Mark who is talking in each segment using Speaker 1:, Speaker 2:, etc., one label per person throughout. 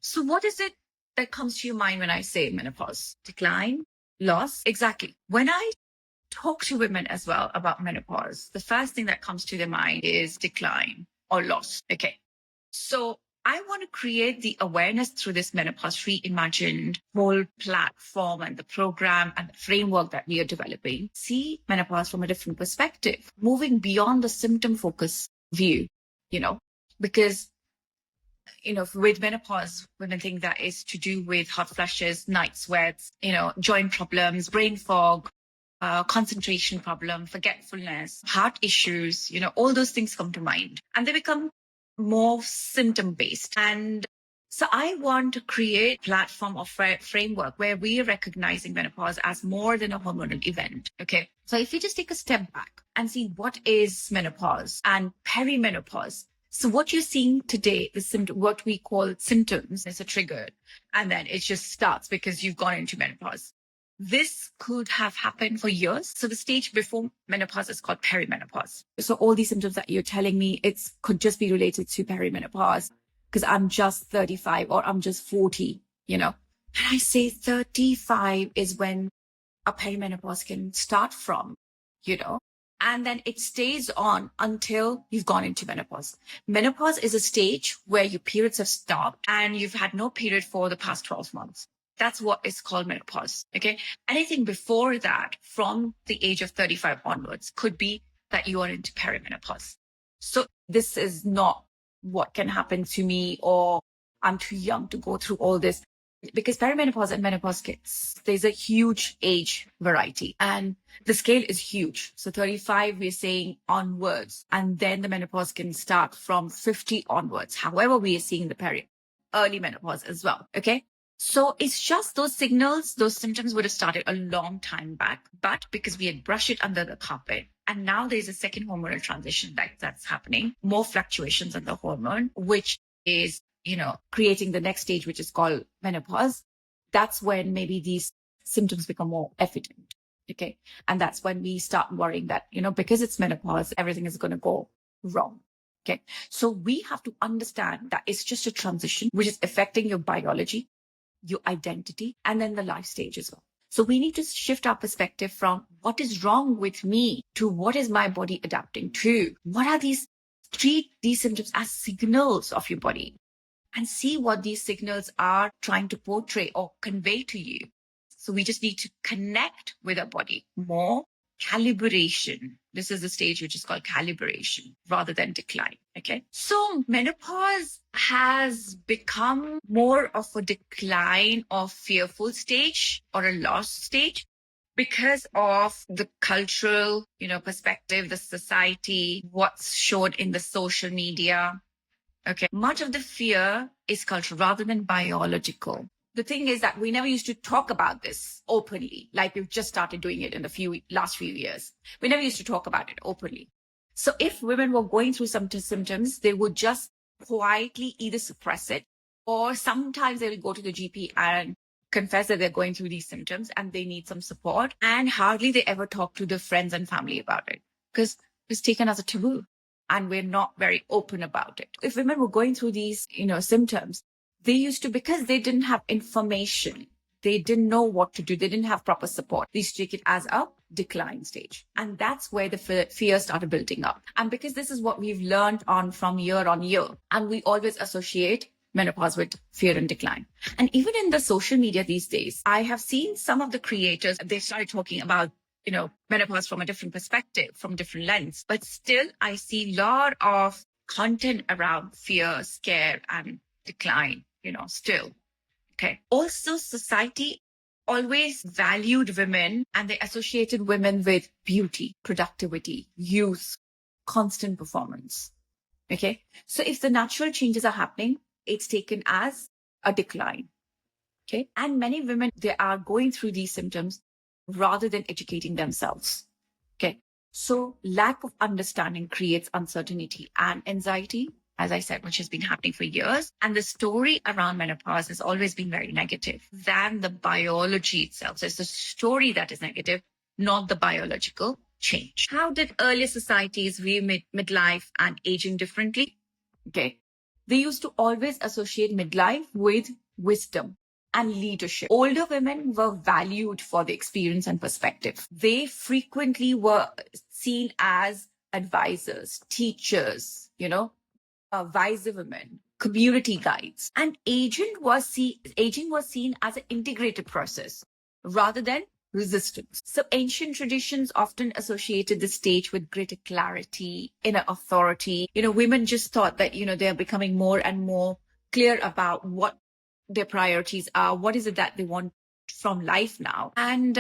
Speaker 1: So what is it that comes to your mind when I say menopause? Decline, loss? Exactly. When I talk to women as well about menopause, the first thing that comes to their mind is decline or loss. Okay. So I want to create the awareness through this Menopause Reimagined whole platform and the program and the framework that we are developing. See menopause from a different perspective, moving beyond the symptom focus view, because with menopause, women think that is to do with hot flushes, night sweats, joint problems, brain fog, concentration problem, forgetfulness, heart issues, all those things come to mind and they become more symptom based. And so I want to create a platform or framework where we are recognizing menopause as more than a hormonal event. Okay. So if you just take a step back and see what is menopause and perimenopause. So what you're seeing today is what we call symptoms is a trigger, and then it just starts because you've gone into menopause. This could have happened for years. So the stage before menopause is called perimenopause. So all these symptoms that you're telling me, could just be related to perimenopause because I'm just 35 or I'm just 40, And I say 35 is when a perimenopause can start from, and then it stays on until you've gone into menopause. Menopause is a stage where your periods have stopped and you've had no period for the past 12 months. That's what is called menopause. Okay. Anything before that, from the age of 35 onwards, could be that you are into perimenopause. So this is not what can happen to me or I'm too young to go through all this. Because perimenopause and menopause kids, there's a huge age variety and the scale is huge. So 35, we're saying onwards, and then the menopause can start from 50 onwards. However, we are seeing the early menopause as well. Okay. So it's just those signals, those symptoms would have started a long time back, but because we had brushed it under the carpet and now there's a second hormonal transition that's happening, more fluctuations in the hormone, which is creating the next stage, which is called menopause. That's when maybe these symptoms become more evident. Okay. And that's when we start worrying that, because it's menopause, everything is going to go wrong. Okay. So we have to understand that it's just a transition, which is affecting your biology, your identity, and then the life stage as well. So we need to shift our perspective from what is wrong with me to what is my body adapting to? What are treat these symptoms as signals of your body and see what these signals are trying to portray or convey to you. So we just need to connect with our body more. Calibration. This is the stage which is called calibration rather than decline. Okay. So menopause has become more of a decline or fearful stage or a loss stage because of the cultural, perspective, the society, what's shown in the social media. Okay. Much of the fear is cultural rather than biological. The thing is that we never used to talk about this openly, like we've just started doing it in the last few years. We never used to talk about it openly. So if women were going through some symptoms, they would just quietly either suppress it or sometimes they will go to the GP and confess that they're going through these symptoms and they need some support. And hardly they ever talk to their friends and family about it because it's taken as a taboo. And we're not very open about it. If women were going through these, symptoms, they used to, because they didn't have information, they didn't know what to do, they didn't have proper support, they used to take it as a decline stage. And that's where the fear started building up. And because this is what we've learned from year on year, and we always associate menopause with fear and decline. And even in the social media these days, I have seen some of the creators, they started talking about menopause from a different perspective, from different lens. But still, I see a lot of content around fear, scare, and decline, still. Okay. Also, society always valued women and they associated women with beauty, productivity, youth, constant performance. Okay. So if the natural changes are happening, it's taken as a decline. Okay. And many women, they are going through these symptoms rather than educating themselves. Okay. So lack of understanding creates uncertainty and anxiety, as I said, which has been happening for years. And the story around menopause has always been very negative than the biology itself. So it's the story that is negative, not the biological change. How did earlier societies view midlife and aging differently? Okay. They used to always associate midlife with wisdom and leadership. Older women were valued for the experience and perspective. They frequently were seen as advisors, teachers, wiser women, community guides. And aging was seen as an integrated process rather than resistance. So ancient traditions often associated the stage with greater clarity, inner authority. Women just thought that, they're becoming more and more clear about what their priorities are, what is it that they want from life now. And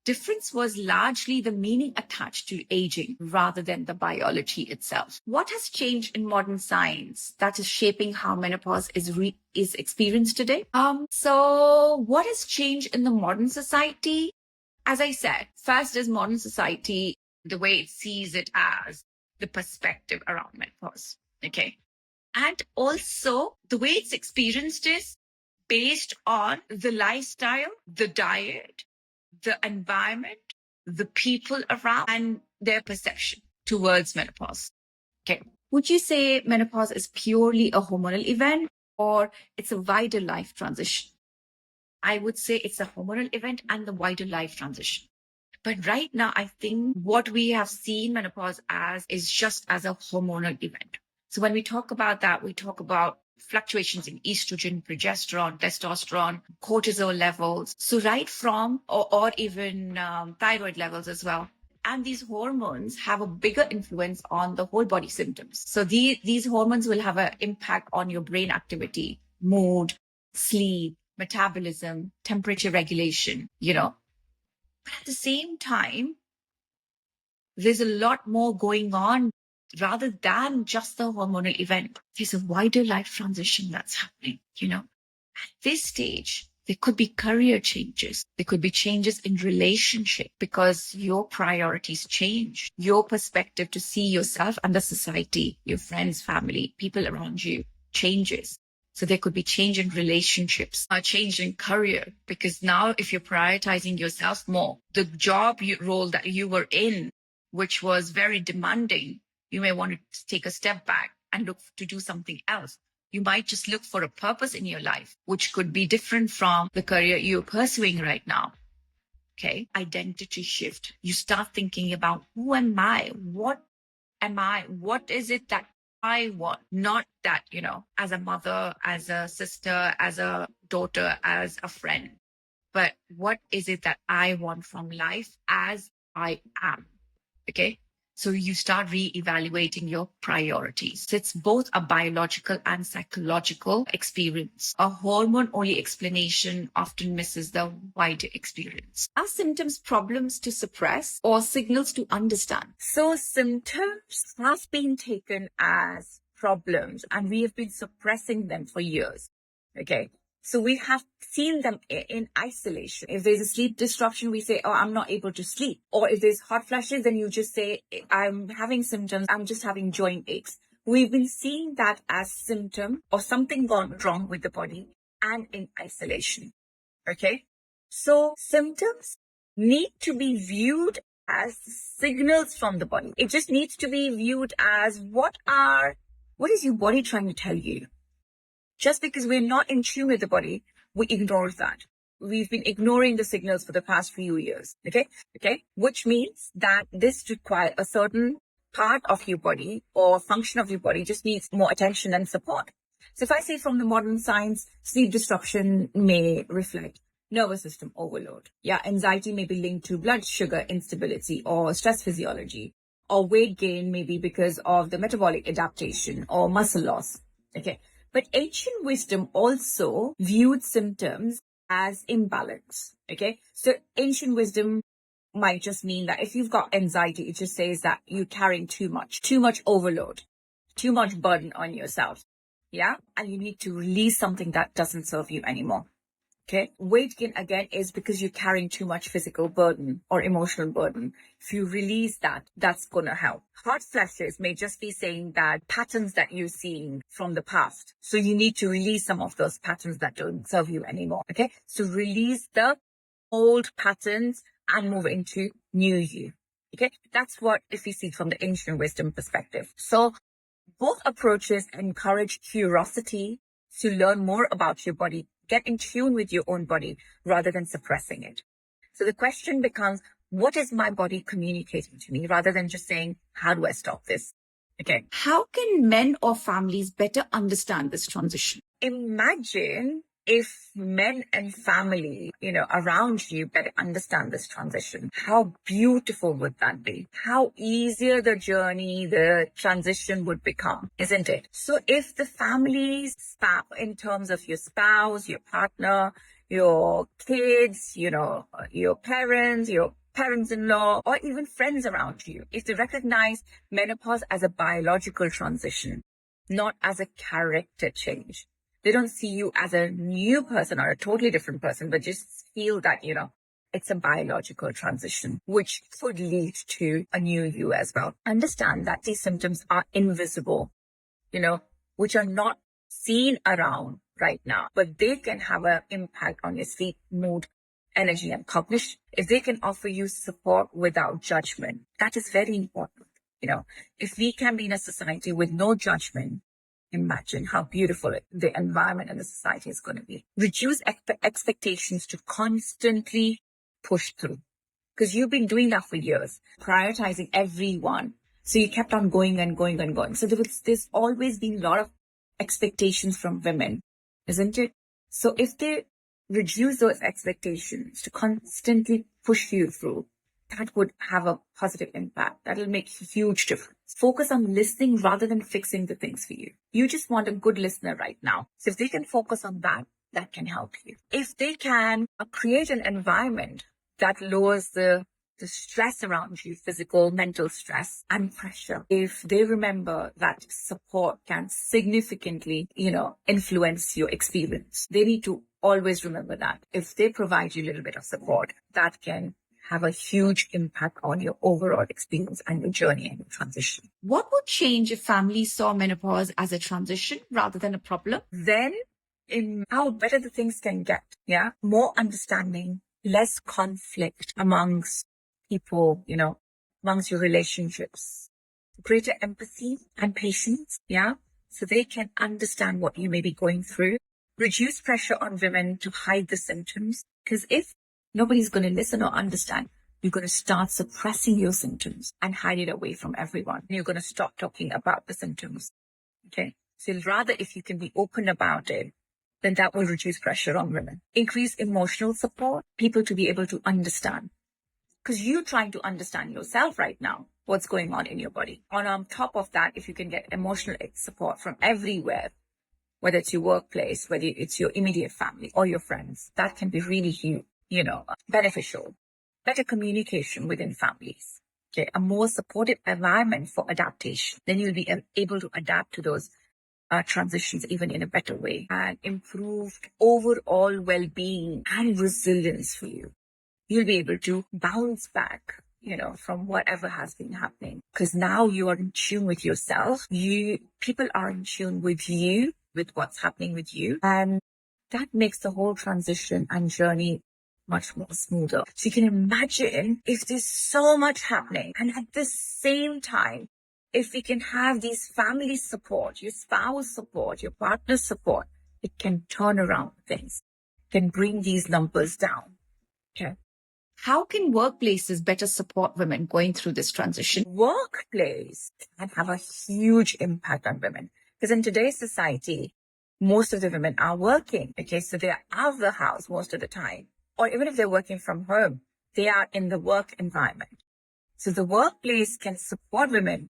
Speaker 1: difference was largely the meaning attached to aging rather than the biology itself. What has changed in modern science that is shaping how menopause is experienced today? So what has changed in the modern society? As I said, first is modern society, the way it sees it as the perspective around menopause. Okay. And also the way it's experienced is based on the lifestyle, the diet, the environment, the people around, and their perception towards menopause. Okay. Would you say menopause is purely a hormonal event or it's a wider life transition? I would say it's a hormonal event and the wider life transition. But right now, I think what we have seen menopause as is just as a hormonal event. So when we talk about that, we talk about fluctuations in estrogen, progesterone, testosterone, cortisol levels. So right from, or even thyroid levels as well. And these hormones have a bigger influence on the whole body symptoms. So these hormones will have an impact on your brain activity, mood, sleep, metabolism, temperature regulation, But at the same time, there's a lot more going on rather than just the hormonal event. There's a wider life transition that's happening, At this stage, there could be career changes. There could be changes in relationship because your priorities change. Your perspective to see yourself and the society, your friends, family, people around you changes. So there could be change in relationships, a change in career, because now if you're prioritizing yourself more, the job role that you were in, which was very demanding, you may want to take a step back and look to do something else. You might just look for a purpose in your life, which could be different from the career you're pursuing right now. Okay. Identity shift. You start thinking about who am I? What am I? What is it that I want? Not that, as a mother, as a sister, as a daughter, as a friend, but what is it that I want from life as I am? Okay. So you start reevaluating your priorities. So it's both a biological and psychological experience. A hormone only explanation often misses the wider experience. Are symptoms problems to suppress or signals to understand? So symptoms have been taken as problems and we have been suppressing them for years. Okay. So we have seen them in isolation. If there's a sleep disruption, we say, oh, I'm not able to sleep. Or if there's hot flashes, then you just say, I'm having symptoms. I'm just having joint aches. We've been seeing that as symptom or something gone wrong with the body and in isolation. Okay. So symptoms need to be viewed as signals from the body. It just needs to be viewed as what is your body trying to tell you? Just because we're not in tune with the body, we ignore that. We've been ignoring the signals for the past few years. Okay. Which means that this requires a certain part of your body or function of your body just needs more attention and support. So if I say from the modern science, sleep disruption may reflect nervous system overload. Yeah. Anxiety may be linked to blood sugar instability or stress physiology, or weight gain may be because of the metabolic adaptation or muscle loss. Okay. But ancient wisdom also viewed symptoms as imbalance. Okay. So ancient wisdom might just mean that if you've got anxiety, it just says that you're carrying too much overload, too much burden on yourself. Yeah. And you need to release something that doesn't serve you anymore. Okay. Weight gain again is because you're carrying too much physical burden or emotional burden. If you release that, that's going to help. Hot flashes may just be saying that patterns that you're seeing from the past. So you need to release some of those patterns that don't serve you anymore. Okay. So release the old patterns and move into new you. Okay. That's what if you see from the ancient wisdom perspective. So Both approaches encourage curiosity to learn more about your body, get in tune with your own body rather than suppressing it. So the question becomes, what is my body communicating to me rather than just saying, how do I stop this? Okay. How can men or families better understand this transition? Imagine if men and family, around you better understand this transition. How beautiful would that be? How easier the journey, the transition would become, isn't it? So if the families, in terms of your spouse, your partner, your kids, your parents-in-law, or even friends around you, if they recognize menopause as a biological transition, not as a character change. They don't see you as a new person or a totally different person, but just feel that, it's a biological transition, which could lead to a new you as well. Understand that these symptoms are invisible, which are not seen around right now, but they can have an impact on your sleep, mood, energy, and cognition. If they can offer you support without judgment, that is very important. If we can be in a society with no judgment, imagine how beautiful the environment and the society is going to be. Reduce expectations to constantly push through, because you've been doing that for years, prioritizing everyone. So you kept on going and going and going. So there's always been a lot of expectations from women, isn't it? So if they reduce those expectations to constantly push you through, that would have a positive impact. That'll make a huge difference. Focus on listening rather than fixing the things for you. You just want a good listener right now. So if they can focus on that, that can help you. If they can create an environment that lowers the stress around you, physical, mental stress and pressure. If they remember that support can significantly, influence your experience, they need to always remember that. If they provide you a little bit of support, that can have a huge impact on your overall experience and your journey and your transition. What would change if families saw menopause as a transition rather than a problem? Then, in how better the things can get, more understanding, less conflict amongst people, amongst your relationships, greater empathy and patience, so they can understand what you may be going through. Reduce pressure on women to hide the symptoms, because if nobody's going to listen or understand, you're going to start suppressing your symptoms and hide it away from everyone. You're going to stop talking about the symptoms. Okay. So rather, if you can be open about it, then that will reduce pressure on women. Increase emotional support, people to be able to understand. Because you're trying to understand yourself right now, what's going on in your body. On top of that, if you can get emotional support from everywhere, whether it's your workplace, whether it's your immediate family or your friends, that can be really huge, beneficial. Better communication within families. Okay, a more supportive environment for adaptation. Then you'll be able to adapt to those transitions even in a better way, and improved overall well-being and resilience for you. You'll be able to bounce back, from whatever has been happening, because now you are in tune with yourself. People are in tune with you, with what's happening with you, and that makes the whole transition and journey much more smoother. So you can imagine if there's so much happening, and at the same time, if we can have these family support, your spouse support, your partner support, it can turn around things, can bring these numbers down. Okay. How can workplaces better support women going through this transition? Workplace can have a huge impact on women, because in today's society, most of the women are working. Okay, so they are out of the house most of the time. Or even if they're working from home, they are in the work environment. So the workplace can support women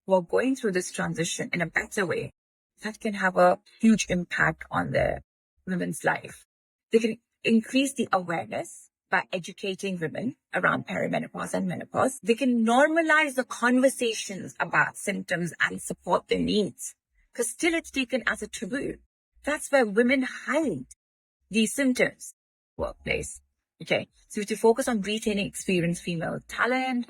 Speaker 1: who are going through this transition in a better way. That can have a huge impact on the women's life. They can increase the awareness by educating women around perimenopause and menopause. They can normalize the conversations about symptoms and support their needs, because still it's taken as a taboo. That's why women hide these symptoms. Workplace. Okay. So to focus on retaining experienced female talent,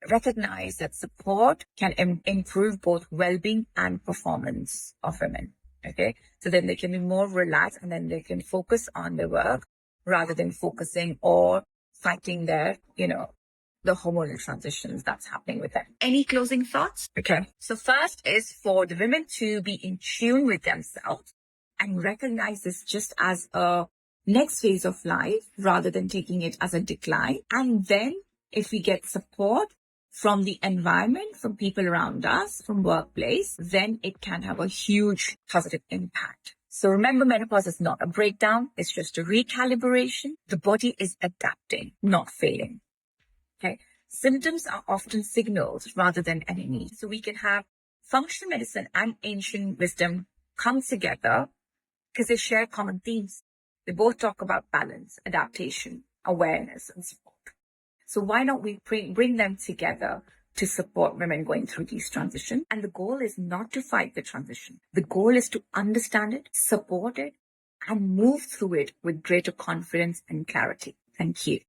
Speaker 1: recognize that support can improve both well-being and performance of women. Okay. So then they can be more relaxed, and then they can focus on their work rather than focusing or fighting their, the hormonal transitions that's happening with them. Any closing thoughts? Okay. So first is for the women to be in tune with themselves and recognize this just as a next phase of life rather than taking it as a decline. And then if we get support from the environment, from people around us, from workplace, then it can have a huge positive impact. So remember, menopause is not a breakdown. It's just a recalibration. The body is adapting, not failing. Okay. Symptoms are often signals rather than enemies. So we can have functional medicine and ancient wisdom come together because they share common themes. They both talk about balance, adaptation, awareness, and support. So why not we bring them together to support women going through these transitions? And the goal is not to fight the transition. The goal is to understand it, support it, and move through it with greater confidence and clarity. Thank you.